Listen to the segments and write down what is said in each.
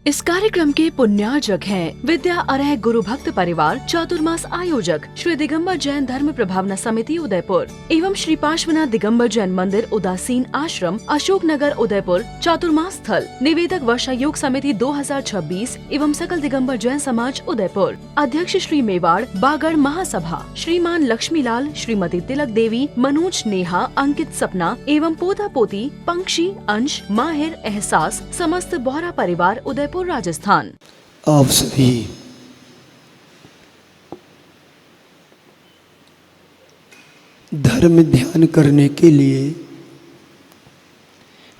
इस कार्यक्रम के पुण्यार्जक हैं विद्या अरह गुरु भक्त परिवार चातुर्मास आयोजक श्री दिगंबर जैन धर्म प्रभावना समिति उदयपुर एवं श्री पार्श्वनाथ दिगंबर जैन मंदिर उदासीन आश्रम अशोक नगर उदयपुर चातुर्मास स्थल निवेदक वर्षा योग समिति 2026 एवं सकल दिगंबर जैन समाज उदयपुर अध्यक्ष श्री मेवाड़ बागड़ महासभा श्रीमान लक्ष्मीलाल श्रीमती तिलक देवी मनोज नेहा अंकित सपना एवं पोता पोती पंक्षी अंश माहिर एहसास समस्त बोहरा परिवार उदयपुर राजस्थान। आप सभी धर्म ध्यान करने के लिए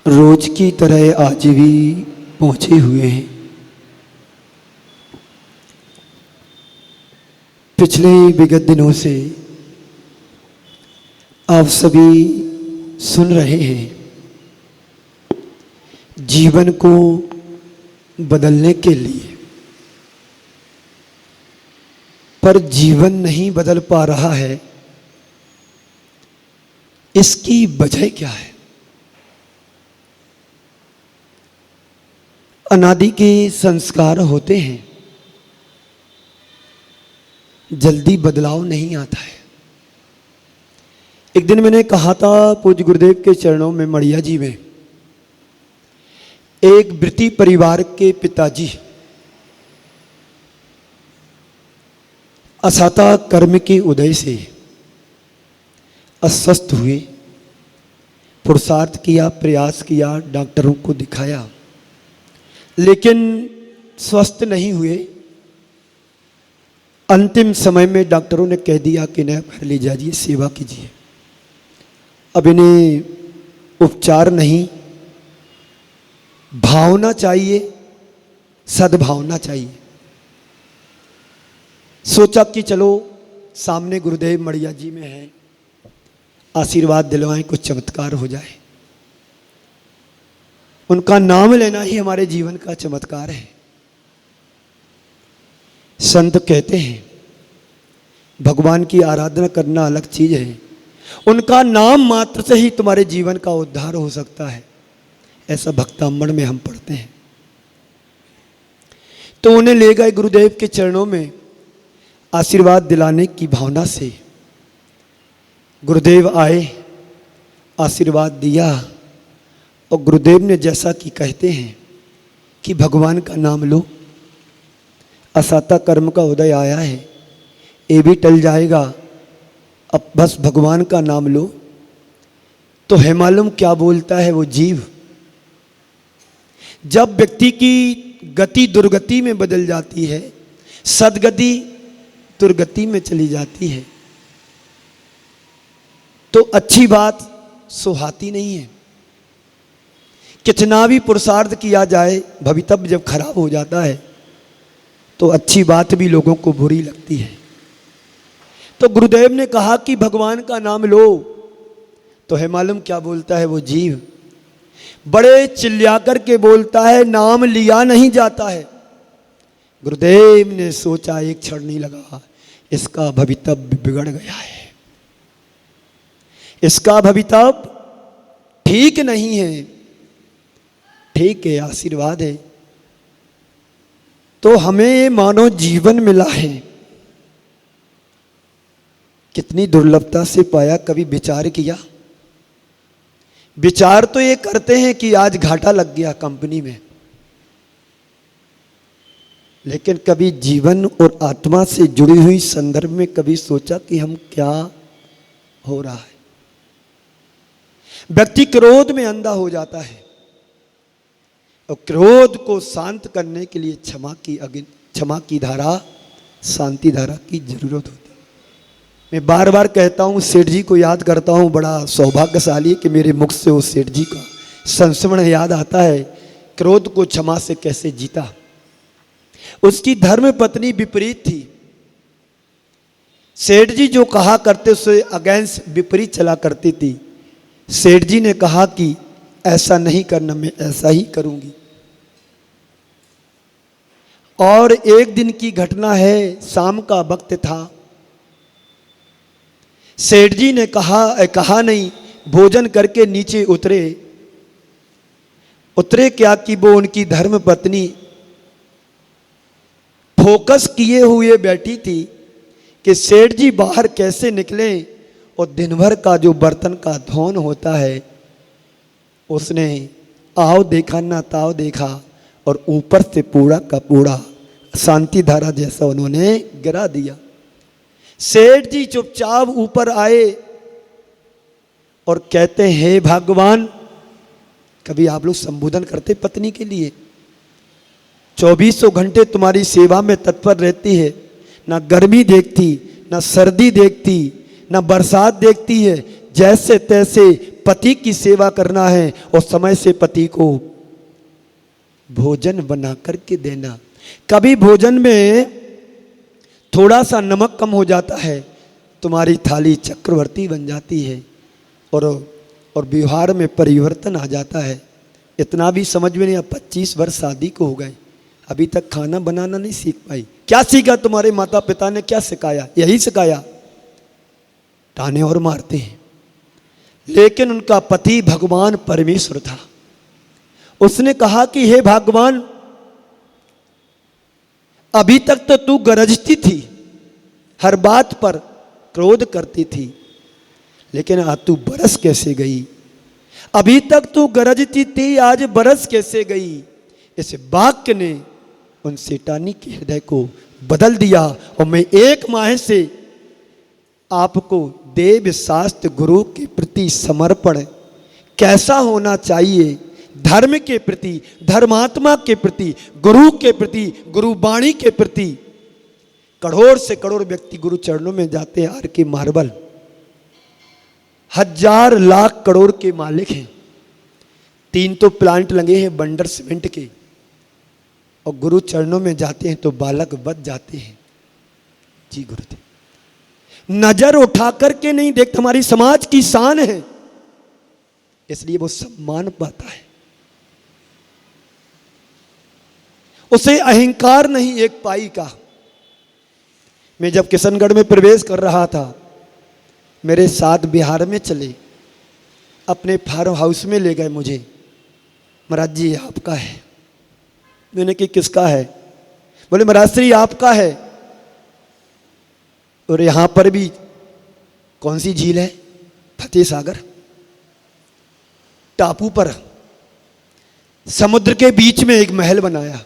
रोज की तरह आज भी पहुंचे हुए हैं। पिछले विगत दिनों से आप सभी सुन रहे हैं जीवन को बदलने के लिए, पर जीवन नहीं बदल पा रहा है। इसकी वजह क्या है? अनादि के संस्कार होते हैं, जल्दी बदलाव नहीं आता है। एक दिन मैंने कहा था पूज्य गुरुदेव के चरणों में मड़िया जी में, एक वृत्ति परिवार के पिताजी असाता कर्म के उदय से अस्वस्थ हुए, पुरुषार्थ किया, प्रयास किया, डॉक्टरों को दिखाया, लेकिन स्वस्थ नहीं हुए। अंतिम समय में डॉक्टरों ने कह दिया कि इन्हें घर ले जाइए, सेवा कीजिए। अब इन्हें उपचार नहीं, भावना चाहिए, सद्भावना चाहिए। सोचा कि चलो सामने गुरुदेव मड़िया जी में है, आशीर्वाद दिलवाएं, कुछ चमत्कार हो जाए। उनका नाम लेना ही हमारे जीवन का चमत्कार है। संत कहते हैं भगवान की आराधना करना अलग चीज है, उनका नाम मात्र से ही तुम्हारे जीवन का उद्धार हो सकता है, ऐसा भक्तामण में हम पढ़ते हैं। तो उन्हें ले गए गुरुदेव के चरणों में आशीर्वाद दिलाने की भावना से। गुरुदेव आए, आशीर्वाद दिया, और गुरुदेव ने जैसा कि कहते हैं कि भगवान का नाम लो, असाता कर्म का उदय आया है, ये भी टल जाएगा, अब बस भगवान का नाम लो। तो है मालूम क्या बोलता है वो जीव? जब व्यक्ति की गति दुर्गति में बदल जाती है, सदगति दुर्गति में चली जाती है, तो अच्छी बात सुहाती नहीं है। कितना भी पुरुषार्थ किया जाए, भवितव्य जब खराब हो जाता है तो अच्छी बात भी लोगों को बुरी लगती है। तो गुरुदेव ने कहा कि भगवान का नाम लो, तो है मालूम क्या बोलता है वो जीव? बड़े चिल्ला करके बोलता है, नाम लिया नहीं जाता है। गुरुदेव ने सोचा, एक क्षण नहीं लगा, इसका भवितव्य बिगड़ गया है, इसका भवितव्य ठीक नहीं है। ठीक है, आशीर्वाद है। तो हमें मानो जीवन मिला है, कितनी दुर्लभता से पाया। कभी विचार किया? विचार तो ये करते हैं कि आज घाटा लग गया कंपनी में, लेकिन कभी जीवन और आत्मा से जुड़ी हुई संदर्भ में कभी सोचा कि हम क्या हो रहा है? व्यक्ति क्रोध में अंधा हो जाता है, और क्रोध को शांत करने के लिए क्षमा की धारा, शांति धारा की जरूरत होती है। मैं बार बार कहता हूँ, सेठ जी को याद करता हूँ, बड़ा सौभाग्यशाली है कि मेरे मुख से उस सेठ जी का संस्मरण याद आता है। क्रोध को क्षमा से कैसे जीता। उसकी धर्म पत्नी विपरीत थी। सेठ जी जो कहा करते उससे अगेंस्ट विपरीत चला करती थी। सेठ जी ने कहा कि ऐसा नहीं करना, मैं ऐसा ही करूंगी। और एक दिन की घटना है, शाम का वक्त था। सेठ जी ने कहा नहीं, भोजन करके नीचे उतरे क्या कि वो उनकी धर्म पत्नी फोकस किए हुए बैठी थी कि सेठ जी बाहर कैसे निकले, और दिन भर का जो बर्तन का धौन होता है उसने आओ देखा ना ताव देखा, और ऊपर से पूरा का पूरा शांति धारा जैसा उन्होंने गिरा दिया। सेठ जी चुपचाप ऊपर आए और कहते हैं, हे भगवान, कभी आप लोग संबोधन करते पत्नी के लिए? 2400 घंटे तुम्हारी सेवा में तत्पर रहती है, ना गर्मी देखती, ना सर्दी देखती, ना बरसात देखती है, जैसे तैसे पति की सेवा करना है और समय से पति को भोजन बना करके देना। कभी भोजन में थोड़ा सा नमक कम हो जाता है, तुम्हारी थाली चक्रवर्ती बन जाती है और व्यवहार में परिवर्तन आ जाता है। इतना भी समझ में नहीं, अब 25 वर्ष शादी को हो गए, अभी तक खाना बनाना नहीं सीख पाई। क्या सीखा? तुम्हारे माता पिता ने क्या सिखाया? यही सिखाया, ताने और मारते हैं। लेकिन उनका पति भगवान परमेश्वर था। उसने कहा कि हे भगवान, अभी तक तो तू गरजती थी, हर बात पर क्रोध करती थी, लेकिन आज तू बरस कैसे गई? अभी तक तू गरजती थी, आज बरस कैसे गई? इस वाक्य ने उन शैतानी के हृदय को बदल दिया। और मैं 1 माह से आपको देव शास्त्र गुरु के प्रति समर्पण कैसा होना चाहिए, धर्म के प्रति, धर्मात्मा के प्रति, गुरु के प्रति, गुरुवाणी के प्रति, करोड़ से करोड़ व्यक्ति गुरु चरणों में जाते हैं। आर के मार्बल 1000 लाख करोड़ के मालिक हैं। 3 तो प्लांट लगे हैं बंडर सीमेंट के, और गुरु चरणों में जाते हैं तो बालक बच जाते हैं। जी गुरुदेव, नजर उठा करके नहीं देखते, हमारी समाज की शान है, इसलिए वो सम्मान पाता है। उसे अहंकार नहीं एक पाई का। मैं जब किशनगढ़ में प्रवेश कर रहा था, मेरे साथ बिहार में चले, अपने फार्म हाउस में ले गए मुझे। महाराज जी आपका है। मैंने कि किसका है? बोले महाराज श्री आपका है। और यहाँ पर भी कौन सी झील है? फतेह सागर टापू पर समुद्र के बीच में एक महल बनाया।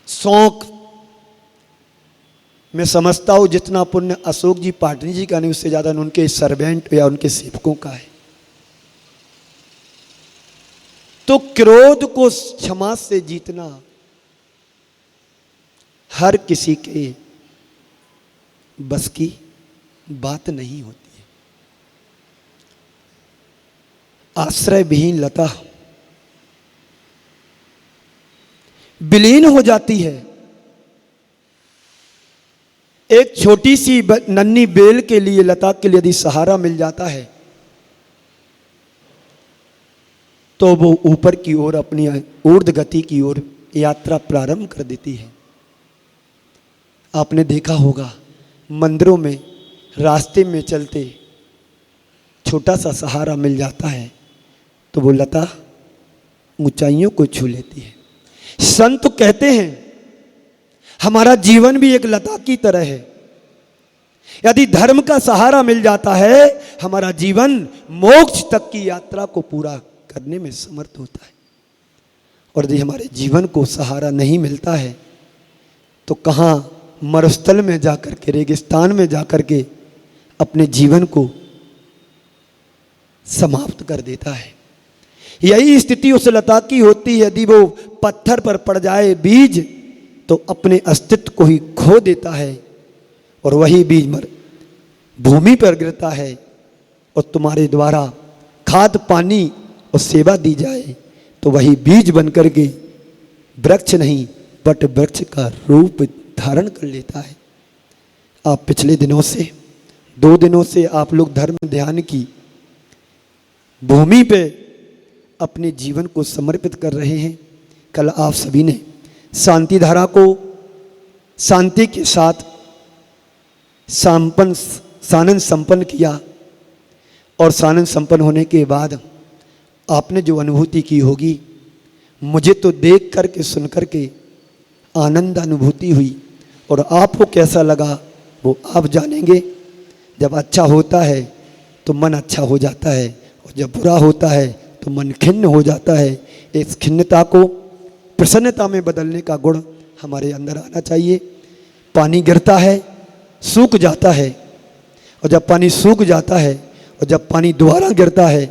शौक, मैं समझता हूं जितना पुण्य अशोक जी पाटनी जी का नहीं, उससे ज्यादा उनके सर्वेंट या उनके सेवकों का है। तो क्रोध को क्षमा से जीतना हर किसी के बस की बात नहीं होती है। आश्रय विहीन लता विलीन हो जाती है। एक छोटी सी नन्ही बेल के लिए, लता के लिए यदि सहारा मिल जाता है तो वो ऊपर की ओर अपनी ऊर्ध्व गति की ओर यात्रा प्रारंभ कर देती है। आपने देखा होगा मंदिरों में रास्ते में चलते छोटा सा सहारा मिल जाता है तो वो लता ऊंचाइयों को छू लेती है। संत कहते हैं हमारा जीवन भी एक लता की तरह है। यदि धर्म का सहारा मिल जाता है, हमारा जीवन मोक्ष तक की यात्रा को पूरा करने में समर्थ होता है। और यदि हमारे जीवन को सहारा नहीं मिलता है तो कहाँ मरुस्थल में जाकर के, रेगिस्तान में जाकर के अपने जीवन को समाप्त कर देता है। यही स्थिति उस लता की होती है। यदि वो पत्थर पर पड़ जाए बीज तो अपने अस्तित्व को ही खो देता है, और वही बीज भूमि पर गिरता है और तुम्हारे द्वारा खाद पानी और सेवा दी जाए तो वही बीज बनकर के वृक्ष नहीं बट वृक्ष का रूप धारण कर लेता है। आप पिछले दिनों से 2 दिनों से आप लोग धर्म ध्यान की भूमि पे अपने जीवन को समर्पित कर रहे हैं। कल आप सभी ने शांति धारा को शांति के साथ सानन संपन्न किया। और सानंद संपन्न होने के बाद आपने जो अनुभूति की होगी, मुझे तो देख करके सुन करके आनंद अनुभूति हुई, और आपको कैसा लगा वो आप जानेंगे। जब अच्छा होता है तो मन अच्छा हो जाता है, और जब बुरा होता है तो मन खिन्न हो जाता है। इस खिन्नता को प्रसन्नता में बदलने का गुण हमारे अंदर आना चाहिए। पानी गिरता है, सूख जाता है, और जब पानी सूख जाता है और जब पानी दोबारा गिरता है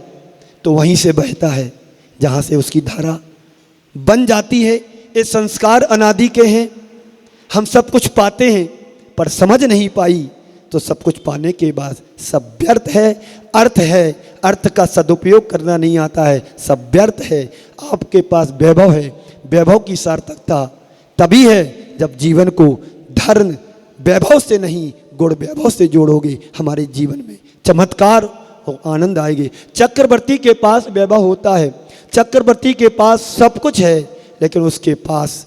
तो वहीं से बहता है जहाँ से उसकी धारा बन जाती है। ये संस्कार अनादि के हैं। हम सब कुछ पाते हैं पर समझ नहीं पाई तो सब कुछ पाने के बाद सब व्यर्थ है। अर्थ है, अर्थ का सदुपयोग करना नहीं आता है, सब व्यर्थ है। आपके पास वैभव है, वैभव की सार्थकता तभी है जब जीवन को धर्म वैभव से नहीं गुण वैभव से जोड़ोगे। हमारे जीवन में चमत्कार और आनंद आएंगे। चक्रवर्ती के पास वैभव होता है, चक्रवर्ती के पास सब कुछ है, लेकिन उसके पास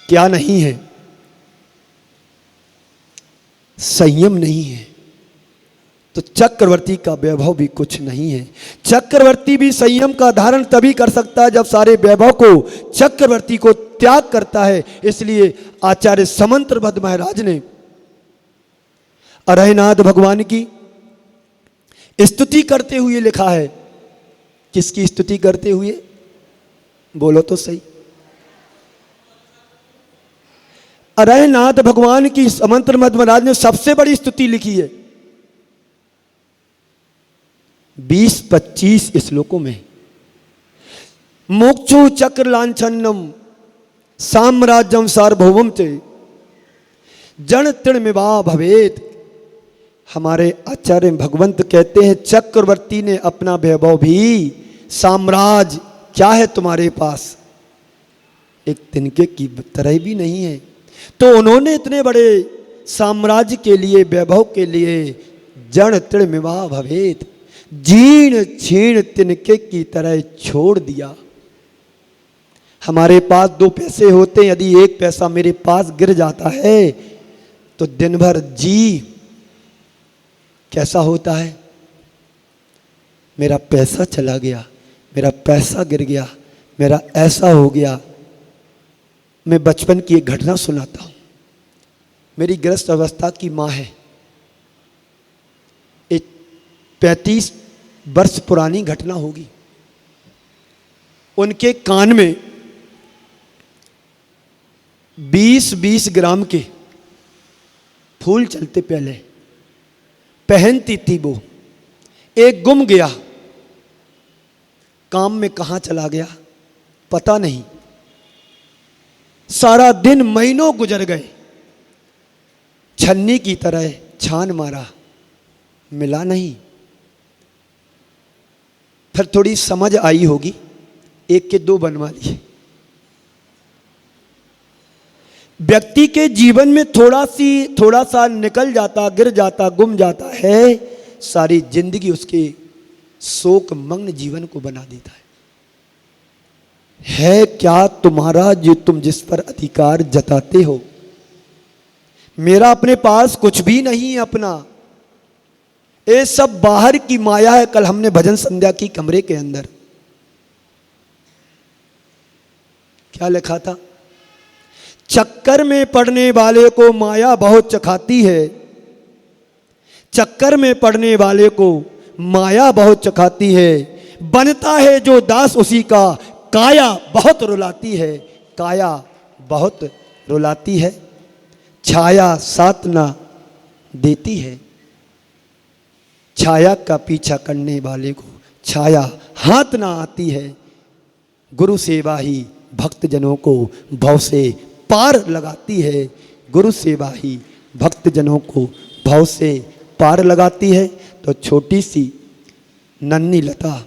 क्या नहीं है? संयम नहीं है। तो चक्रवर्ती का वैभव भी कुछ नहीं है। चक्रवर्ती भी संयम का धारण तभी कर सकता है जब सारे वैभव को चक्रवर्ती को त्याग करता है। इसलिए आचार्य समंत्रभद्र महाराज ने अरहनाथ भगवान की स्तुति करते हुए लिखा है। किसकी स्तुति करते हुए? बोलो तो सही। अरहनाथ भगवान की समंत्रभद्र महाराज ने सबसे बड़ी स्तुति लिखी है 20-25 श्लोकों में। मोक्षो चक्र लांछन्नम साम्राज्यम सार्वभौमम चे जन तृणमिवा भवेत। हमारे आचार्य भगवंत कहते हैं चक्रवर्ती ने अपना वैभव भी, साम्राज्य क्या है तुम्हारे पास? एक तिनके की तरह भी नहीं है। तो उन्होंने इतने बड़े साम्राज्य के लिए, वैभव के लिए जन तृणमिवा भवेत, जीर्ण छीण तिनके की तरह छोड़ दिया। हमारे पास 2 पैसे होते हैं, यदि 1 पैसा मेरे पास गिर जाता है तो दिन भर जी कैसा होता है? मेरा पैसा चला गया, मेरा पैसा गिर गया, मेरा ऐसा हो गया। मैं बचपन की एक घटना सुनाता हूं। मेरी गृहस्थ अवस्था की माँ है, एक 35 वर्ष पुरानी घटना होगी। उनके कान में 20-20 ग्राम के फूल चलते पहले पहनती थी। वो एक गुम गया, काम में कहाँ चला गया पता नहीं। सारा दिन महीनों गुजर गए, छन्नी की तरह छान मारा, मिला नहीं। फिर थोड़ी समझ आई होगी, 1 के 2 बनवा लिए। व्यक्ति के जीवन में थोड़ा सा निकल जाता, गिर जाता, गुम जाता है, सारी जिंदगी उसके शोक मग्न जीवन को बना देता है क्या तुम्हारा जो तुम जिस पर अधिकार जताते हो? मेरा अपने पास कुछ भी नहीं है अपना, ये सब बाहर की माया है। कल हमने भजन संध्या की कमरे के अंदर क्या लिखा था? चक्कर में पड़ने वाले को माया बहुत चखाती है, चक्कर में पड़ने वाले को माया बहुत चखाती है। बनता है जो दास उसी का, काया बहुत रुलाती है, काया बहुत रुलाती है। छाया साथ ना देती है, छाया का पीछा करने वाले को छाया हाथ ना आती है। गुरु सेवा ही भक्त जनों को भव से पार लगाती है, गुरु सेवा ही भक्त जनों को भव से पार लगाती है। तो छोटी सी नन्ही लता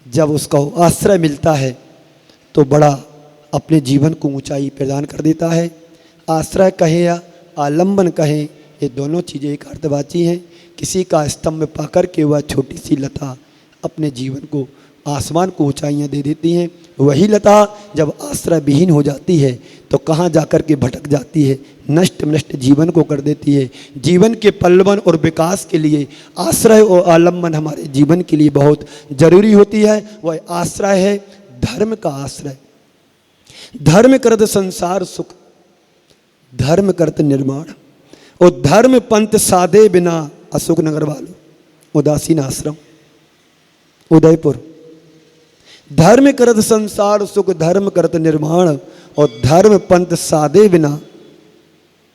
जब उसका आश्रय मिलता है तो बड़ा अपने जीवन को ऊंचाई प्रदान कर देता है। आश्रय कहें या आलंबन कहें, ये दोनों चीज़ें एक अर्थवाची हैं। किसी का स्तंभ पाकर के वह छोटी सी लता अपने जीवन को आसमान को ऊंचाइयां दे देती हैं। वही लता जब आश्रय विहीन हो जाती है तो कहाँ जाकर के भटक जाती है, नष्ट नष्ट जीवन को कर देती है। जीवन के पल्लवन और विकास के लिए आश्रय और आलम्बन हमारे जीवन के लिए बहुत जरूरी होती है। वह आश्रय है धर्म का आश्रय। धर्म करत संसार सुख, धर्म करत निर्माण, और धर्म पंथ साधे बिना अशोक नगर वालों, उदासीन आश्रम, उदयपुर। धर्म करत संसार सुख, धर्म करत निर्माण, और धर्म पंथ साधे बिना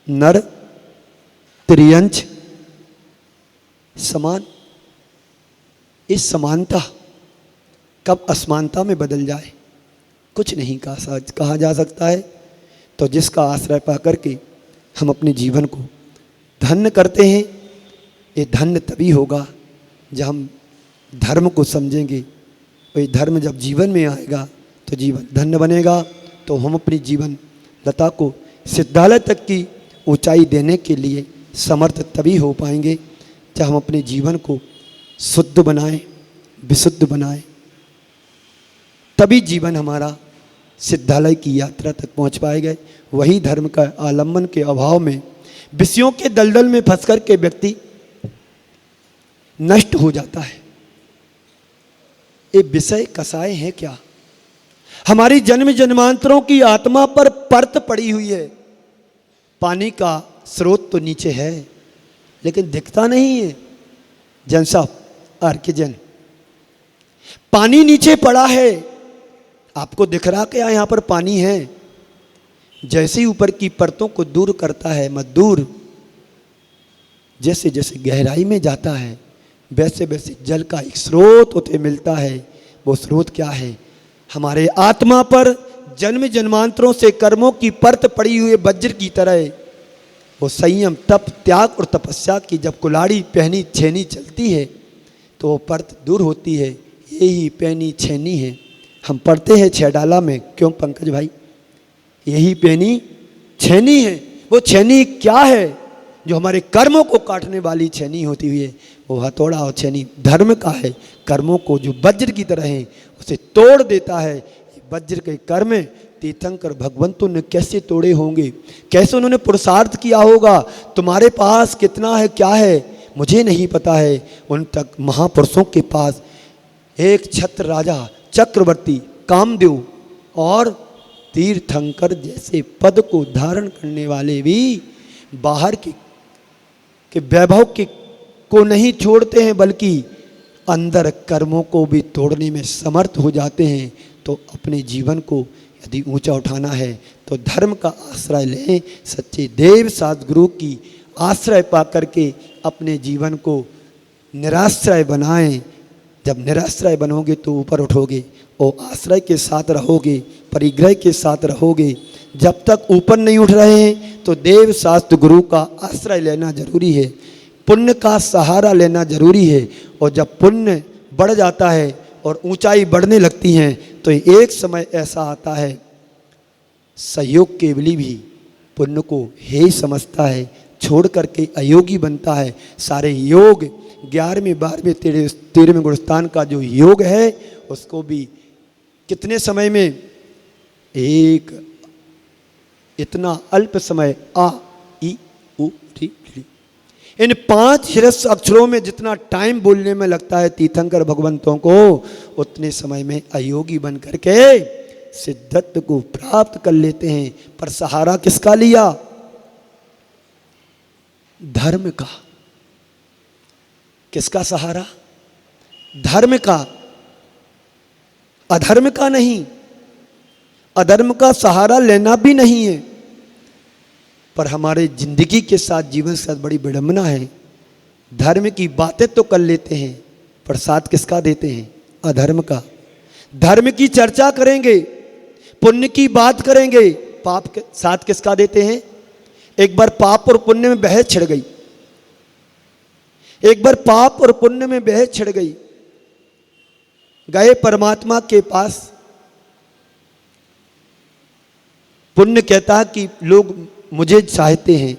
नर त्रियंच समान। इस समानता कब असमानता में बदल जाए कुछ नहीं कहा जा सकता है। तो जिसका आश्रय पा करके हम अपने जीवन को धन्य करते हैं, ये धन्य तभी होगा जब हम धर्म को समझेंगे। और ये धर्म जब जीवन में आएगा तो जीवन धन्य बनेगा। तो हम अपनी जीवन लता को सिद्धालय तक की ऊंचाई देने के लिए समर्थ तभी हो पाएंगे जब हम अपने जीवन को शुद्ध बनाएं, विशुद्ध बनाएं। तभी जीवन हमारा सिद्धालय की यात्रा तक पहुंच पाएगा। वही धर्म का आलम्बन के अभाव में विषयों के दलदल में फंसकर के व्यक्ति नष्ट हो जाता है। ये विषय कसाय है क्या? हमारी जन्म जन्मांतरों की आत्मा पर परत पड़ी हुई है। पानी का स्रोत तो नीचे है लेकिन दिखता नहीं है। जन साहब आर्किजन, पानी नीचे पड़ा है, आपको दिख रहा क्या यहाँ पर पानी है? जैसे ही ऊपर की परतों को दूर करता है मजदूर, जैसे जैसे गहराई में जाता है वैसे वैसे जल का एक स्रोत उसे मिलता है। वो स्रोत क्या है? हमारे आत्मा पर जन्म जन्मांतरों से कर्मों की परत पड़ी हुई वज्र की तरह वो संयम, तप, त्याग और तपस्या की जब कुलाड़ी पहनी छेनी चलती है तो वो परत दूर होती है। यही पहनी छेनी है। हम पढ़ते हैं छह डाला में, क्यों पंकज भाई? यही पहनी छेनी है। वो छेनी क्या है? जो हमारे कर्मों को काटने वाली छेनी होती हुई है, वो हथौड़ा और छेनी धर्म का है। कर्मों को जो वज्र की तरह है उसे तोड़ देता है। वज्र के कर्म तीर्थंकर भगवंतों ने कैसे तोड़े होंगे, कैसे उन्होंने पुरुषार्थ किया होगा। तुम्हारे पास कितना है, क्या है, मुझे नहीं पता है। उन तक महापुरुषों के पास एक छत्र राजा, चक्रवर्ती, कामदेव और तीर्थंकर जैसे पद को धारण करने वाले भी बाहर के वैभव को नहीं छोड़ते हैं, बल्कि अंदर कर्मों को भी तोड़ने में समर्थ हो जाते हैं। तो अपने जीवन को यदि ऊंचा उठाना है तो धर्म का आश्रय लें, सच्चे देव सद्गुरु की आश्रय पा करके अपने जीवन को निराश्रय बनाएं। जब निराश्रय बनोगे तो ऊपर उठोगे और आश्रय के साथ रहोगे, परिग्रह के साथ रहोगे। जब तक ऊपर नहीं उठ रहे हैं तो देव शास्त्र गुरु का आश्रय लेना जरूरी है, पुण्य का सहारा लेना जरूरी है। और जब पुण्य बढ़ जाता है और ऊंचाई बढ़ने लगती हैं तो एक समय ऐसा आता है सहयोग केवली भी पुण्य को हे समझता है, छोड़ करके अयोगी बनता है। सारे योग 11वें 12वें 13वें गुणस्थान का जो योग है उसको भी कितने समय में, एक इतना अल्प समय, आ ई उ री ली, इन 5 हिरस अक्षरों में जितना टाइम बोलने में लगता है तीर्थंकर भगवंतों को, उतने समय में अयोगी बन करके सिद्धत्व को प्राप्त कर लेते हैं। पर सहारा किसका लिया? धर्म का। किसका सहारा? धर्म का, अधर्म का नहीं। अधर्म का सहारा लेना भी नहीं है। पर हमारे जिंदगी के साथ, जीवन के साथ बड़ी विडंबना है। धर्म की बातें तो कर लेते हैं पर साथ किसका देते हैं? अधर्म का। धर्म की चर्चा करेंगे, पुण्य की बात करेंगे, पाप के साथ किसका देते हैं? एक बार पाप और पुण्य में बहस छिड़ गई, एक बार पाप और पुण्य में बहस छिड़ गई। गए परमात्मा के पास, पुण्य कहता है कि लोग मुझे चाहते हैं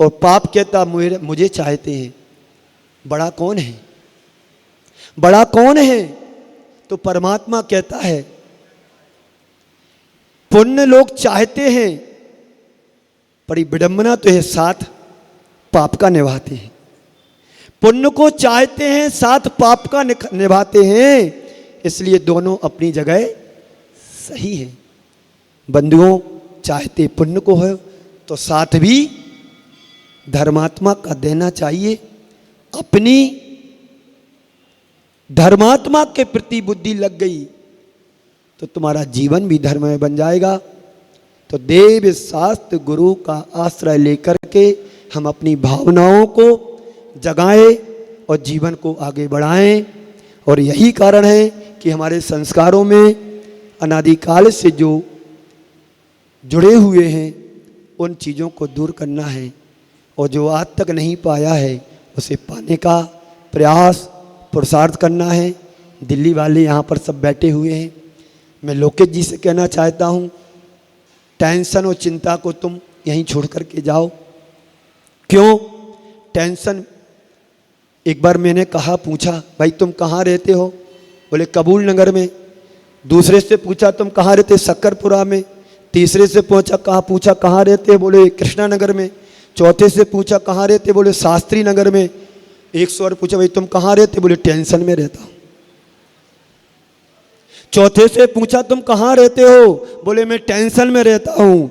और पाप कहता मुझे चाहते हैं। बड़ा कौन है? बड़ा कौन है? तो परमात्मा कहता है पुण्य लोग चाहते हैं, बड़ी विडंबना तो है, साथ पाप का निभाते हैं। पुण्य को चाहते हैं, साथ पाप का निभाते हैं, इसलिए दोनों अपनी जगह सही है। बंधुओं, चाहते पुण्य को है तो साथ भी धर्मात्मा का देना चाहिए। अपनी धर्मात्मा के प्रति बुद्धि लग गई तो तुम्हारा जीवन भी धर्म में बन जाएगा। तो देव शास्त्र गुरु का आश्रय लेकर के हम अपनी भावनाओं को जगाएं और जीवन को आगे बढ़ाएं। और यही कारण है कि हमारे संस्कारों में अनादिकाल से जो जुड़े हुए हैं उन चीज़ों को दूर करना है, और जो आज तक नहीं पाया है उसे पाने का प्रयास पुरुषार्थ करना है। दिल्ली वाले यहाँ पर सब बैठे हुए हैं, मैं लोकेश जी से कहना चाहता हूँ, टेंशन और चिंता को तुम यहीं छोड़ कर के जाओ। क्यों टेंशन? एक बार मैंने कहा, पूछा, भाई तुम कहाँ रहते हो? बोले कबूल नगर में। दूसरे से पूछा तुम कहाँ रहते? शक्करपुरा में। तीसरे से पूछा कहाँ रहते? बोले कृष्णा नगर में। चौथे से पूछा कहाँ रहते? बोले शास्त्री नगर में। एक सौ और पूछा, भाई तुम कहाँ रहते? बोले टेंशन में रहता हूँ। चौथे से पूछा तुम कहाँ रहते हो? बोले मैं टेंशन में रहता हूँ।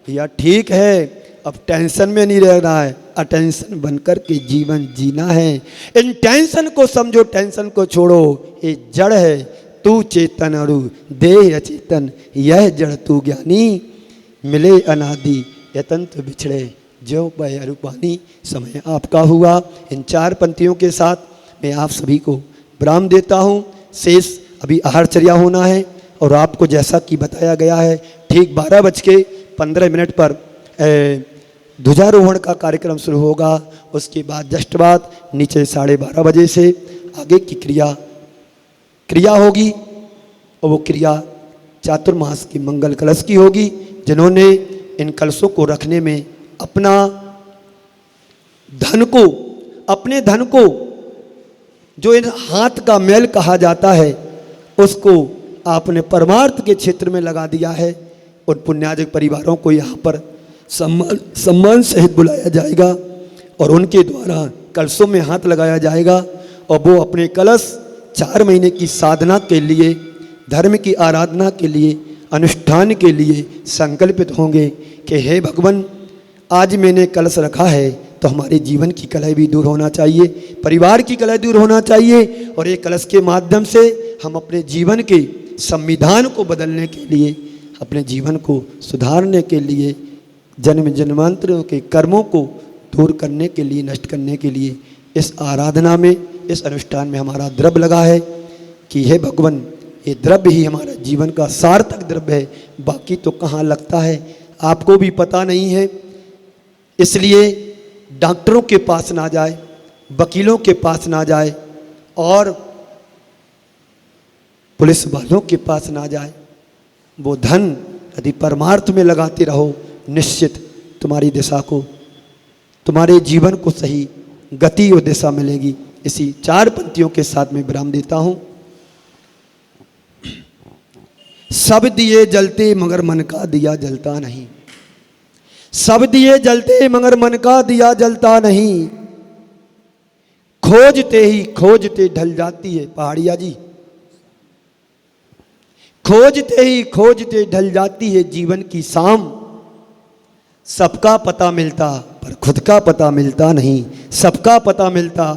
भैया ठीक है, अब टेंशन में नहीं रह रहा है, अटेंशन बनकर के जीवन जीना है। इन टेंशन को समझो, टेंशन को छोड़ो। ये जड़ है, तू चेतन अरु देह अचेतन, यह जड़ तू ज्ञानी, मिले अनादि यतंत्र बिछड़े जो बह अरूपानी। समय आपका हुआ। इन चार पंक्तियों के साथ मैं आप सभी को विराम देता हूँ। शेष अभी आहारचर्या होना है, और आपको जैसा कि बताया गया है ठीक 12:15 पर ध्वजारोहण का कार्यक्रम शुरू होगा। उसके बाद जस्ट बाद नीचे 12:30 बजे से आगे की क्रिया होगी, और वो क्रिया चातुर्मास की मंगल कलश की होगी। जिन्होंने इन कलशों को रखने में अपने धन को जो इन हाथ का मैल कहा जाता है उसको आपने परमार्थ के क्षेत्र में लगा दिया है। उन पुण्यार्जक परिवारों को यहाँ पर सम्मान सहित बुलाया जाएगा, और उनके द्वारा कलशों में हाथ लगाया जाएगा, और वो अपने कलश 4 महीने की साधना के लिए, धर्म की आराधना के लिए, अनुष्ठान के लिए संकल्पित होंगे कि हे भगवान, आज मैंने कलश रखा है तो हमारे जीवन की कलह भी दूर होना चाहिए, परिवार की कलह दूर होना चाहिए, और ये कलश के माध्यम से हम अपने जीवन के संविधान को बदलने के लिए, अपने जीवन को सुधारने के लिए, जन्म जन्मांतरों के कर्मों को दूर करने के लिए, नष्ट करने के लिए इस आराधना में, इस अनुष्ठान में हमारा द्रव्य लगा है कि हे भगवान, ये द्रव्य ही हमारा जीवन का सार्थक द्रव्य है, बाकी तो कहाँ लगता है आपको भी पता नहीं है। इसलिए डॉक्टरों के पास ना जाए, वकीलों के पास ना जाए, और पुलिस वालों के पास ना जाए। वो धन यदि परमार्थ में लगाते रहो, निश्चित तुम्हारी दिशा को, तुम्हारे जीवन को सही गति और दिशा मिलेगी। इसी 4 पंक्तियों के साथ में विराम देता हूं। सब दिए जलते मगर मन का दिया जलता नहीं, सब दिए जलते मगर मन का दिया जलता नहीं, खोजते ही खोजते ढल जाती है। पहाड़िया जी, खोजते ही खोजते ढल जाती है जीवन की शाम। सबका पता मिलता पर खुद का पता मिलता नहीं, सबका पता मिलता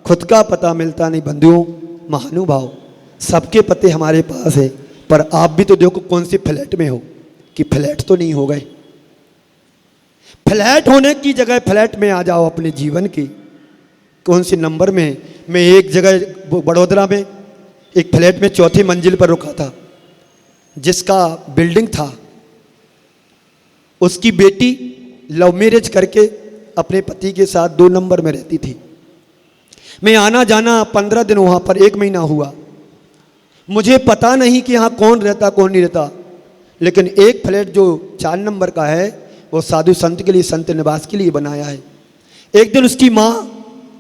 खुद का पता मिलता नहीं। बंधुओं, महानुभाव, सबके पते हमारे पास है, पर आप भी तो देखो कौन सी फ्लैट में हो, कि फ्लैट तो नहीं हो गए। फ्लैट होने की जगह फ्लैट में आ जाओ अपने जीवन की। कौन से नंबर में? मैं एक जगह बड़ोदरा में एक फ्लैट में 4थी मंजिल पर रुका था, जिसका बिल्डिंग था, उसकी बेटी लव मैरिज करके अपने पति के साथ 2 नंबर में रहती थी। मैं आना जाना 15 दिन वहाँ पर 1 महीना हुआ। मुझे पता नहीं कि यहाँ कौन रहता कौन नहीं रहता, लेकिन एक फ्लैट जो 4 नंबर का है वो साधु संत के लिए, संत निवास के लिए बनाया है। एक दिन उसकी माँ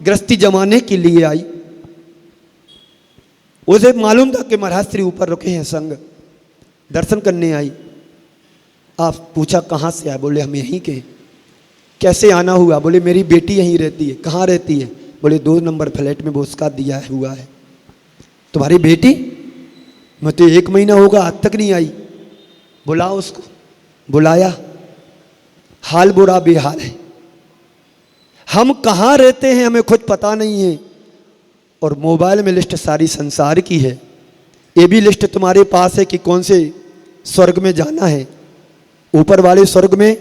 गृहस्थी जमाने के लिए आई, उसे मालूम था कि महाराज श्री ऊपर रुके हैं, संग दर्शन करने आई। आप पूछा कहाँ से आए? बोले हम यहीं के। कैसे आना हुआ? बोले मेरी बेटी यहीं रहती है। कहाँ रहती है? बोले 2 नंबर फ्लैट में, वो उसका दिया हुआ है। तुम्हारी बेटी? मैं तो 1 महीना होगा आज तक नहीं आई। बुलाओ उसको। बुलाया। हाल बुरा बेहाल है। हम कहाँ रहते हैं हमें खुद पता नहीं है, और मोबाइल में लिस्ट सारी संसार की है। ये भी लिस्ट तुम्हारे पास है कि कौन से स्वर्ग में जाना है, ऊपर वाले स्वर्ग में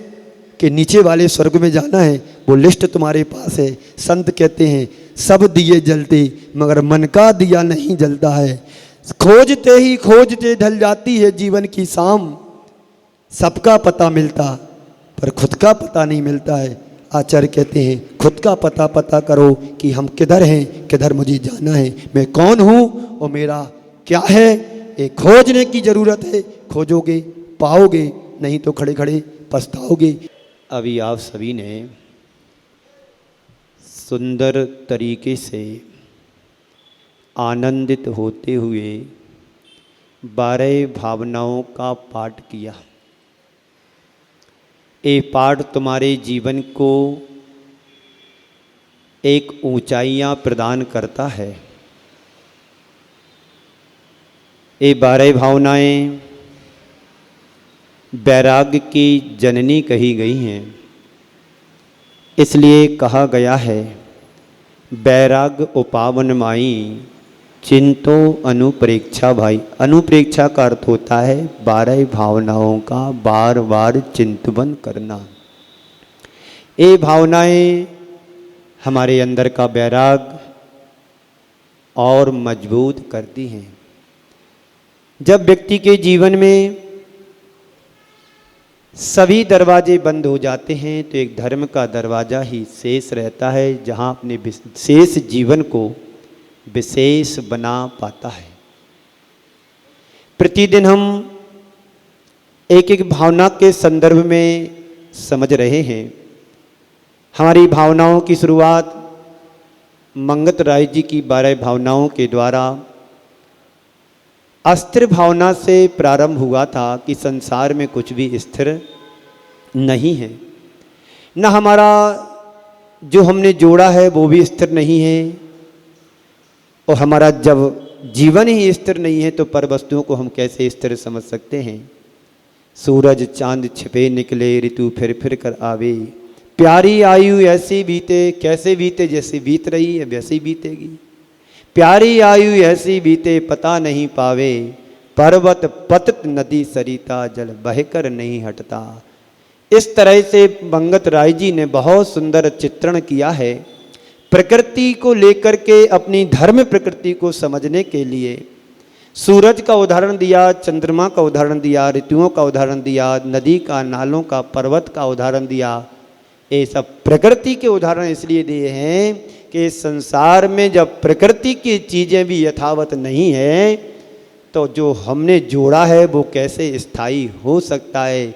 कि नीचे वाले स्वर्ग में जाना है, वो लिस्ट तुम्हारे पास है। संत कहते हैं सब दिए जलते मगर मन का दिया नहीं जलता है। खोजते ही खोजते ढल जाती है जीवन की शाम। सबका पता मिलता पर खुद का पता नहीं मिलता है। आचार्य कहते हैं खुद का पता करो कि हम किधर हैं, किधर मुझे जाना है, मैं कौन हूँ और मेरा क्या है, ये खोजने की ज़रूरत है। खोजोगे पाओगे, नहीं तो खड़े खड़े पछताओगे। अभी आप सभी ने सुंदर तरीके से आनंदित होते हुए 12 भावनाओं का पाठ किया। ये पाठ तुम्हारे जीवन को एक ऊंचाइयां प्रदान करता है। ये 12 भावनाएं वैराग्य की जननी कही गई हैं। इसलिए कहा गया है वैराग्य उपावन माई चिंतो अनुप्रेक्षा भाई। अनुप्रेक्षा का अर्थ होता है 12 भावनाओं का बार बार चिंतन करना। ये भावनाएं हमारे अंदर का वैराग्य और मजबूत करती हैं। जब व्यक्ति के जीवन में सभी दरवाजे बंद हो जाते हैं तो एक धर्म का दरवाज़ा ही शेष रहता है, जहाँ अपने शेष जीवन को विशेष बना पाता है। प्रतिदिन हम एक एक भावना के संदर्भ में समझ रहे हैं। हमारी भावनाओं की शुरुआत मंगत राय जी की 12 भावनाओं के द्वारा अस्थिर भावना से प्रारंभ हुआ था कि संसार में कुछ भी स्थिर नहीं है, न हमारा जो हमने जोड़ा है वो भी स्थिर नहीं है, और हमारा जब जीवन ही स्थिर नहीं है तो पर वस्तुओं को हम कैसे स्थिर समझ सकते हैं। सूरज चांद छिपे निकले ऋतु फिर फिर कर आवे, प्यारी आयु ऐसी बीते, कैसे बीते जैसे बीत रही है वैसे ही बीतेगी। प्यारी आयु ऐसी बीते पता नहीं पावे, पर्वत पतित नदी सरिता जल बहकर नहीं हटता। इस तरह से मंगत राय जी ने बहुत सुंदर चित्रण किया है। प्रकृति को लेकर के अपनी धर्म प्रकृति को समझने के लिए सूरज का उदाहरण दिया, चंद्रमा का उदाहरण दिया, ऋतुओं का उदाहरण दिया, नदी का, नालों का, पर्वत का उदाहरण दिया। ये सब प्रकृति के उदाहरण इसलिए दिए हैं कि संसार में जब प्रकृति की चीज़ें भी यथावत नहीं है तो जो हमने जोड़ा है वो कैसे स्थायी हो सकता है।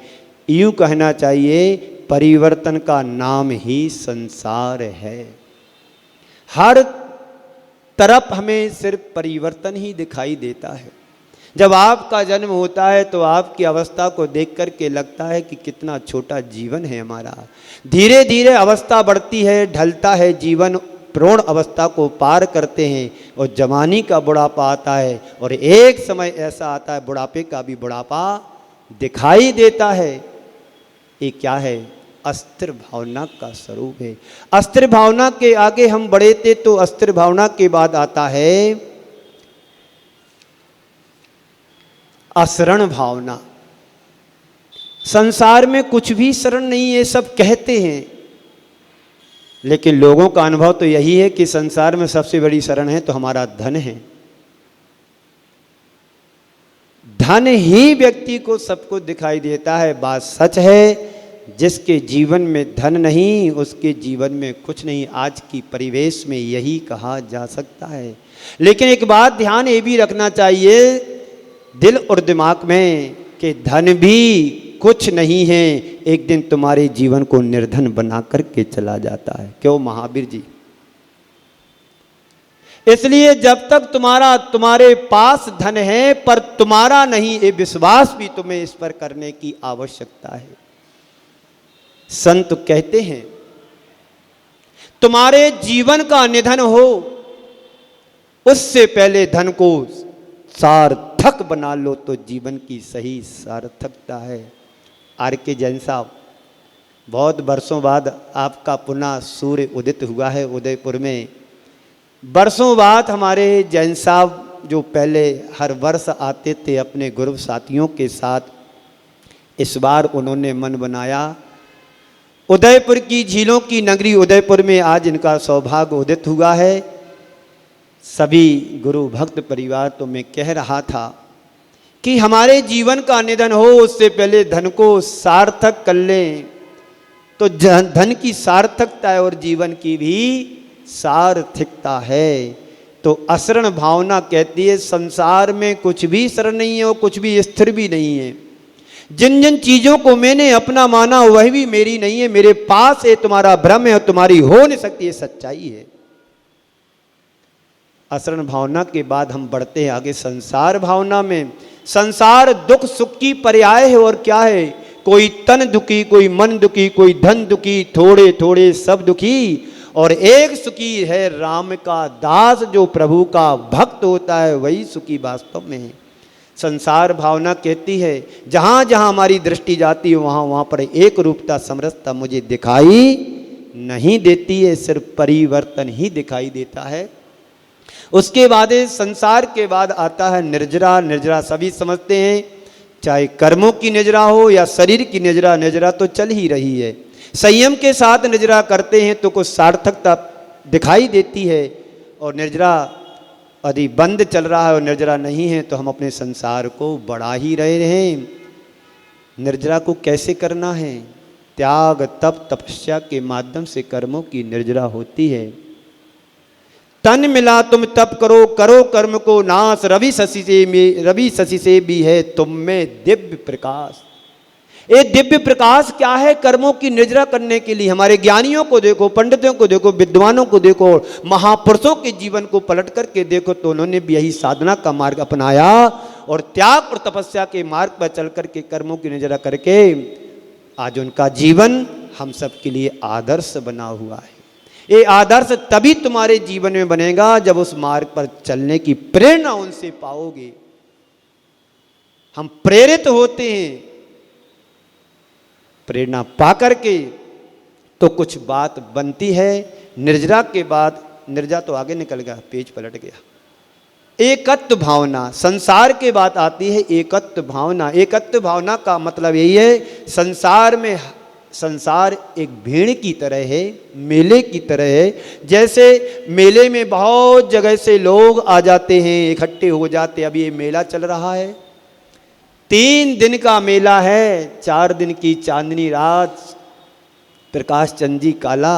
यूँ कहना चाहिए परिवर्तन का नाम ही संसार है। हर तरफ हमें सिर्फ परिवर्तन ही दिखाई देता है। जब आपका जन्म होता है तो आपकी अवस्था को देख कर के लगता है कि कितना छोटा जीवन है हमारा। धीरे धीरे अवस्था बढ़ती है, ढलता है जीवन, प्रौढ़ अवस्था को पार करते हैं और जवानी का बुढ़ापा आता है, और एक समय ऐसा आता है बुढ़ापे का भी बुढ़ापा दिखाई देता है। ये क्या है? अस्थिर भावना का स्वरूप है। अस्थिर भावना के आगे हम बढ़े थे तो अस्थिर भावना के बाद आता है अशरण भावना। संसार में कुछ भी शरण नहीं है, सब कहते हैं, लेकिन लोगों का अनुभव तो यही है कि संसार में सबसे बड़ी शरण है तो हमारा धन है। धन ही व्यक्ति को सब कुछ दिखाई देता है। बात सच है, जिसके जीवन में धन नहीं उसके जीवन में कुछ नहीं। आज की परिवेश में यही कहा जा सकता है। लेकिन एक बात ध्यान ये भी रखना चाहिए दिल और दिमाग में कि धन भी कुछ नहीं है, एक दिन तुम्हारे जीवन को निर्धन बना करके चला जाता है। क्यों महावीर जी? इसलिए जब तक तुम्हारे पास धन है पर तुम्हारा नहीं, ये विश्वास भी तुम्हें इस पर करने की आवश्यकता है। संत कहते हैं तुम्हारे जीवन का निधन हो उससे पहले धन को सार्थक बना लो तो जीवन की सही सार्थकता है। आर के जैन साहब, बहुत वर्षों बाद आपका पुनः सूर्य उदित हुआ है उदयपुर में। वर्षों बाद हमारे जैन साहब जो पहले हर वर्ष आते थे अपने गुरु साथियों के साथ, इस बार उन्होंने मन बनाया उदयपुर की झीलों की नगरी उदयपुर में आज इनका सौभाग्य उदित हुआ है। सभी गुरु भक्त परिवार, तो मैं कह रहा था कि हमारे जीवन का निधन हो उससे पहले धन को सार्थक कर लें तो धन की सार्थकता है और जीवन की भी सार्थकता है। तो असरण भावना कहती है संसार में कुछ भी स्थिर नहीं है और कुछ भी स्थिर भी नहीं है। जिन जिन चीजों को मैंने अपना माना वह भी मेरी नहीं है, मेरे पास है, तुम्हारा भ्रम है और तुम्हारी हो नहीं सकती, ये सच्चाई है। असरण भावना के बाद हम बढ़ते हैं आगे संसार भावना में। संसार दुख सुख की पर्याय है और क्या है, कोई तन दुखी, कोई मन दुखी, कोई धन दुखी, थोड़े थोड़े सब दुखी और एक सुखी है राम का दास। जो प्रभु का भक्त होता है वही सुखी वास्तव में है। संसार भावना कहती है जहाँ जहाँ हमारी दृष्टि जाती है वहाँ वहाँ पर एक रूपता समरसता मुझे दिखाई नहीं देती है, सिर्फ परिवर्तन ही दिखाई देता है। उसके बाद संसार के बाद आता है निर्जरा। निर्जरा सभी समझते हैं, चाहे कर्मों की निर्जरा हो या शरीर की निर्जरा, निर्जरा तो चल ही रही है। संयम के साथ निर्जरा करते हैं तो कुछ सार्थकता दिखाई देती है, और निर्जरा यदि बंद चल रहा है और निर्जरा नहीं है तो हम अपने संसार को बढ़ा ही रहे हैं। निर्जरा को कैसे करना है, त्याग तप तपस्या के माध्यम से कर्मों की निर्जरा होती है। तन मिला तुम तप करो, करो कर्म को नाश, रवि शशि से भी है तुम में दिव्य प्रकाश। ये दिव्य प्रकाश क्या है, कर्मों की निर्जरा करने के लिए हमारे ज्ञानियों को देखो, पंडितों को देखो, विद्वानों को देखो, महापुरुषों के जीवन को पलट करके देखो तो उन्होंने भी यही साधना का मार्ग अपनाया और त्याग और तपस्या के मार्ग पर चल करके कर्मों की निर्जरा करके आज उनका जीवन हम सब के लिए आदर्श बना हुआ है। ये आदर्श तभी तुम्हारे जीवन में बनेगा जब उस मार्ग पर चलने की प्रेरणा उनसे पाओगे। हम प्रेरित होते हैं, प्रेरणा पा करके तो कुछ बात बनती है। निर्जरा के बाद, निर्जरा तो आगे निकल गया, पेज पलट गया। एकत्व भावना, संसार के बाद आती है एकत्व भावना। एकत्व भावना का मतलब यही है, संसार में संसार एक भीड़ की तरह है, मेले की तरह है। जैसे मेले में बहुत जगह से लोग आ जाते हैं, इकट्ठे हो जाते हैं। अभी ये मेला चल रहा है, 3 दिन का मेला है, 4 दिन की चांदनी रात, प्रकाश चंद जी काला,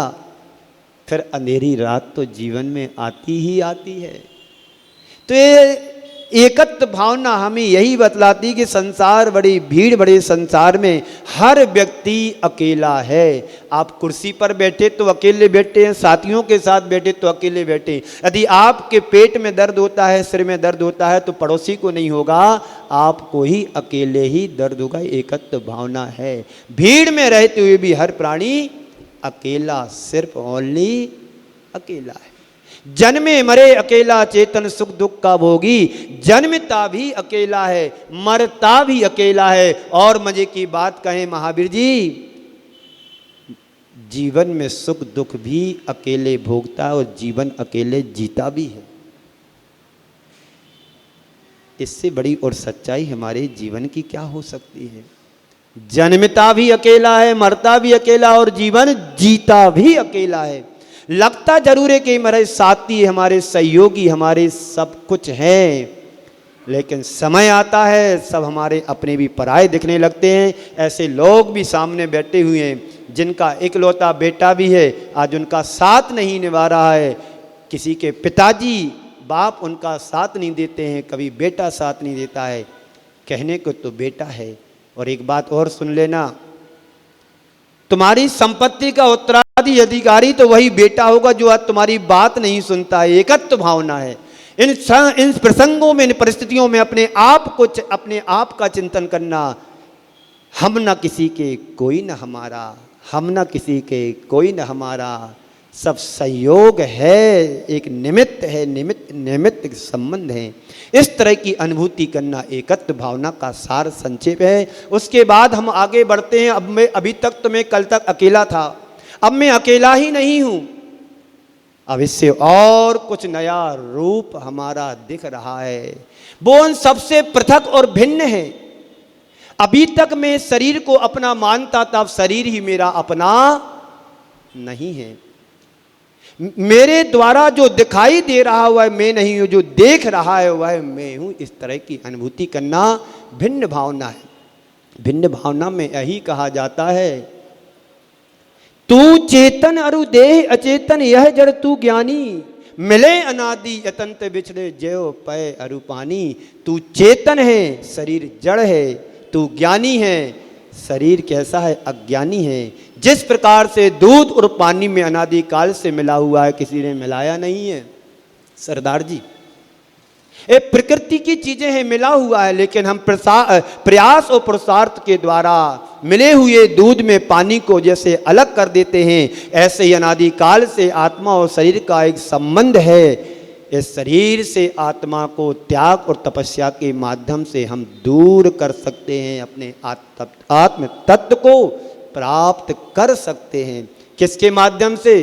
फिर अंधेरी रात तो जीवन में आती ही आती है। तो ये एकत्व भावना हमें यही बतलाती कि संसार बड़ी भीड़, बड़े संसार में हर व्यक्ति अकेला है। आप कुर्सी पर बैठे तो अकेले बैठे हैं, साथियों के साथ बैठे तो अकेले बैठे। यदि आपके पेट में दर्द होता है, सिर में दर्द होता है तो पड़ोसी को नहीं होगा, आपको ही अकेले ही दर्द होगा। एकत्व भावना है। भीड़ में रहते हुए भी हर प्राणी अकेला, सिर्फ ओनली अकेला है। जन्मे मरे अकेला, चेतन सुख दुख का भोगी। जन्मता भी अकेला है, मरता भी अकेला है। और मजे की बात कहें महावीर जी, जीवन में सुख दुख भी अकेले भोगता है और जीवन अकेले जीता भी है। इससे बड़ी और सच्चाई हमारे जीवन की क्या हो सकती है। जन्मता भी अकेला है, मरता भी अकेला और जीवन जीता भी अकेला है। लगता जरूर है कि हमारे साथी, हमारे सहयोगी, हमारे सब कुछ हैं, लेकिन समय आता है सब हमारे अपने भी पराये दिखने लगते हैं। ऐसे लोग भी सामने बैठे हुए हैं जिनका इकलौता बेटा भी है, आज उनका साथ नहीं निभा रहा है। किसी के पिताजी बाप उनका साथ नहीं देते हैं, कभी बेटा साथ नहीं देता है। कहने को तो बेटा है। और एक बात और सुन लेना, तुम्हारी संपत्ति का उत्तराधिकारी उत्तराधि अधिकारी तो वही बेटा होगा जो आज तुम्हारी बात नहीं सुनता है। एकत्व भावना है। इन प्रसंगों में, इन परिस्थितियों में अपने आप का चिंतन करना। हम न किसी के कोई न हमारा, हम न किसी के कोई न हमारा, सब संयोग है, एक निमित्त है, निमित्त संबंध है। इस तरह की अनुभूति करना एकत्व भावना का सार संक्षेप है। उसके बाद हम आगे बढ़ते हैं। अभी तक तो मैं कल तक अकेला था, अब मैं अकेला ही नहीं हूं। अब इससे और कुछ नया रूप हमारा दिख रहा है, वो उन सबसे पृथक और भिन्न है। अभी तक मैं शरीर को अपना मानता था, अब शरीर ही मेरा अपना नहीं है। मेरे द्वारा जो दिखाई दे रहा हुआ है मैं नहीं हूं, जो देख रहा है वह मैं हूं। इस तरह की अनुभूति करना भिन्न भावना है। भिन्न भावना में यही कहा जाता है, तू चेतन अरु देह अचेतन, यह जड़ तू ज्ञानी, मिले अनादि अतंत बिछड़े ज्यो पय अरु पानी। तू चेतन है, शरीर जड़ है। तू ज्ञानी है, शरीर कैसा है? अज्ञानी है। जिस प्रकार से दूध और पानी में अनादि काल से मिला हुआ है, किसी ने मिलाया नहीं है। सरदार जी, ये प्रकृति की चीजें हैं, मिला हुआ है, लेकिन हम प्रयास और पुरुषार्थ के द्वारा मिले हुए दूध में पानी को जैसे अलग कर देते हैं, ऐसे ही अनादि काल से आत्मा और शरीर का एक संबंध है। इस शरीर से आत्मा को त्याग और तपस्या के माध्यम से हम दूर कर सकते हैं, अपने आत्म तत्व को प्राप्त कर सकते हैं। किसके माध्यम से?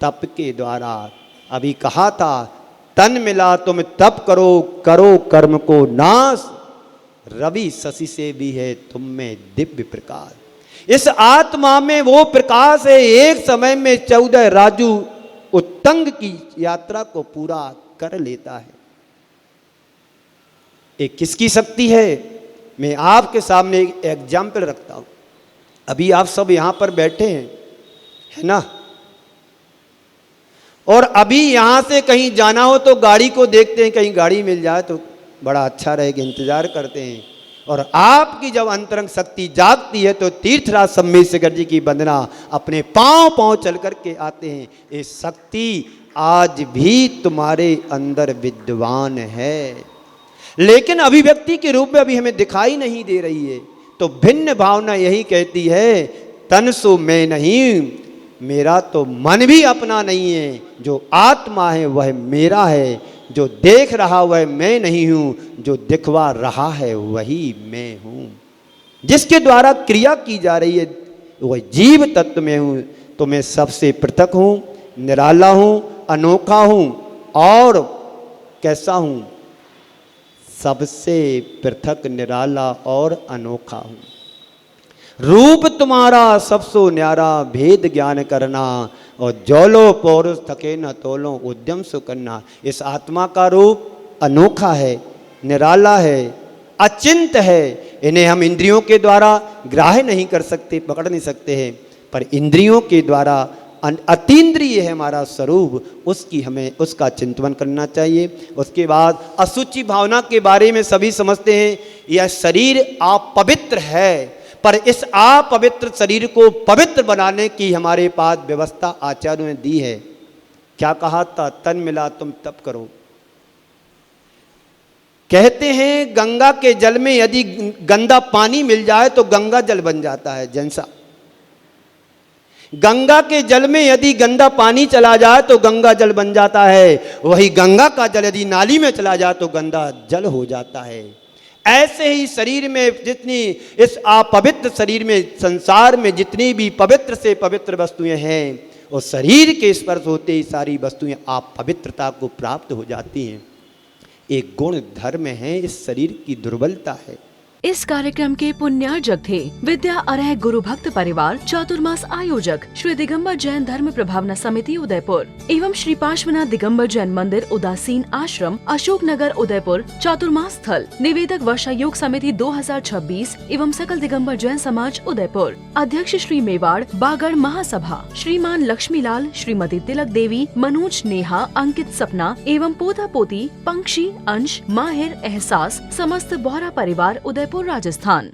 तप के द्वारा। अभी कहा था, तन मिला तुम तप करो, करो कर्म को नाश, रवि शशि से भी है तुम में दिव्य प्रकाश। इस आत्मा में वो प्रकाश है, एक समय में 14 राजू उत्तंग की यात्रा को पूरा कर लेता है। एक किसकी शक्ति है? मैं आपके सामने एक एग्जाम्पल रखता हूं। अभी आप सब यहां पर बैठे हैं, है ना? और अभी यहां से कहीं जाना हो तो गाड़ी को देखते हैं, कहीं गाड़ी मिल जाए तो बड़ा अच्छा रहेगा, इंतजार करते हैं। और आपकी जब अंतरंग शक्ति जागती है तो तीर्थराज सम्मेशकर जी की वंदना अपने पांव चल करके आते हैं। ये शक्ति आज भी तुम्हारे अंदर विद्वान है, लेकिन अभिव्यक्ति के रूप में अभी हमें दिखाई नहीं दे रही है। तो भिन्न भावना यही कहती है, तन सो मैं नहीं, मेरा तो मन भी अपना नहीं है। जो आत्मा है वह मेरा है, जो देख रहा वह मैं नहीं हूं, जो दिखवा रहा है वही मैं हूं। जिसके द्वारा क्रिया की जा रही है वह जीव तत्व में हूं। तो मैं सबसे पृथक हूं, निराला हूं, अनोखा हूं। और कैसा हूं? सबसे पृथक, निराला और अनोखा हूं। रूप तुम्हारा सबसो न्यारा, भेद ज्ञान करना, और जौलो पौरुष थके न तोलो, उद्यम सु करना। इस आत्मा का रूप अनोखा है, निराला है, अचिंत है। इन्हें हम इंद्रियों के द्वारा ग्राह्य नहीं कर सकते, पकड़ नहीं सकते हैं, पर इंद्रियों के द्वारा अतीन्द्रिय है हमारा स्वरूप, उसका चिंतन करना चाहिए। उसके बाद अशुचि भावना के बारे में सभी समझते हैं, यह शरीर अपवित्र है, पर इस अपवित्र शरीर को पवित्र बनाने की हमारे पास व्यवस्था आचार्यों ने दी है। क्या कहा था? तन मिला तुम तप करो। कहते हैं गंगा के जल में यदि गंदा पानी मिल जाए तो गंगा जल बन जाता है। जैसा गंगा के जल में यदि गंदा पानी चला जाए तो गंगा जल बन जाता है, वही गंगा का जल यदि नाली में चला जाए तो गंदा जल हो जाता है। ऐसे ही शरीर में जितनी, इस अपवित्र शरीर में, संसार में जितनी भी पवित्र से पवित्र वस्तुएं हैं, और शरीर के स्पर्श होते ही सारी वस्तुएं अपवित्रता को प्राप्त हो जाती हैं। एक गुण धर्म है, इस शरीर की दुर्बलता है। इस कार्यक्रम के पुण्यार्जक थे विद्या अरह गुरु भक्त परिवार, चातुर्मास आयोजक श्री दिगंबर जैन धर्म प्रभावना समिति उदयपुर एवं श्री पार्श्वनाथ दिगंबर जैन मंदिर उदासीन आश्रम अशोक नगर उदयपुर। चातुर्मास स्थल निवेदक वर्षा योग समिति 2026 एवं सकल दिगंबर जैन समाज उदयपुर। अध्यक्ष श्री मेवाड़ बागड़ महासभा श्रीमान लक्ष्मीलाल, श्रीमती तिलक देवी, मनोज, नेहा, अंकित, सपना एवं पोता पोती, पंक्षी, अंश, माहिर, एहसास, समस्त बोहरा परिवार उदयपुर राजस्थान।